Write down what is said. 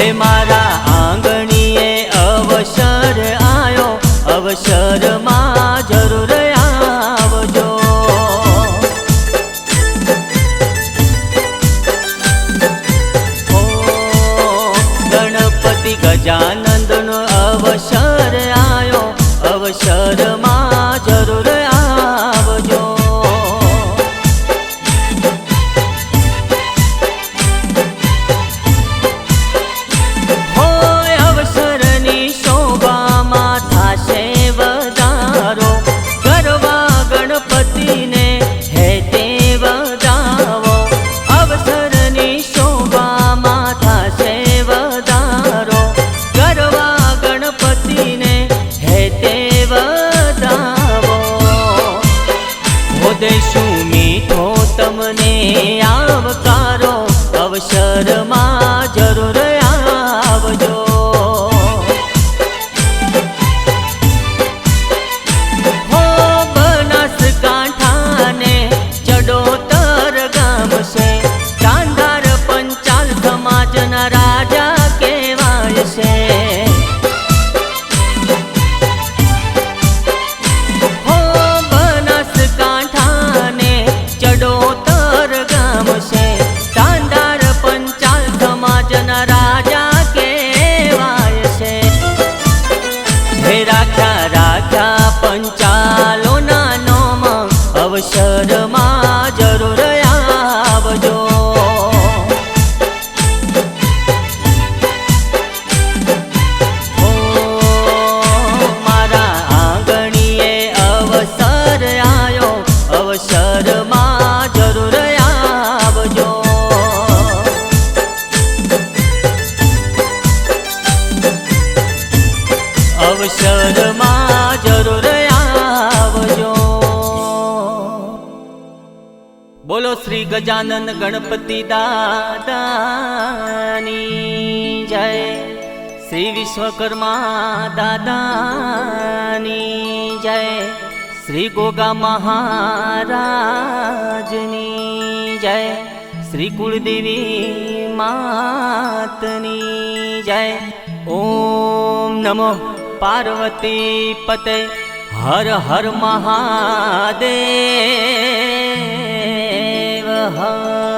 હે મારા આંગણીએ અવસર આયો, અવસરમાં જરૂર આવજો। ઓ ગણપતિ ગજાનંદનો અવસર આયો, અવસરમાં જરૂર આવજો। દેશું મીઠો તમને આવકારો, અવસરમાં જરૂર આવજો। હો બનાસકાંઠાને ચડોતર ગામ છે, ચાંદાર પંચાલ સમાજના રાજા કહેવાય છે। રાજા કહેવાય છે। હે રાખ્યા રાખ્યા પંચાલોના નોમ, અવસરમાં જરૂર આવજો। ઓ મારા આંગણીએ અવસર આયો, અવસરમાં જરૂર આવજો। અવસરમાં જરૂર આવજો। બોલો શ્રી ગજાનન ગણપતિ દાદાની જય, શ્રી વિશ્વકર્મા દાદાની જય, શ્રી ગોગા મહારાજની જય, શ્રી કુળદેવી માતની જય। ઓમ નમો પાર્વતી પતે, હર હર મહાદેવ હર।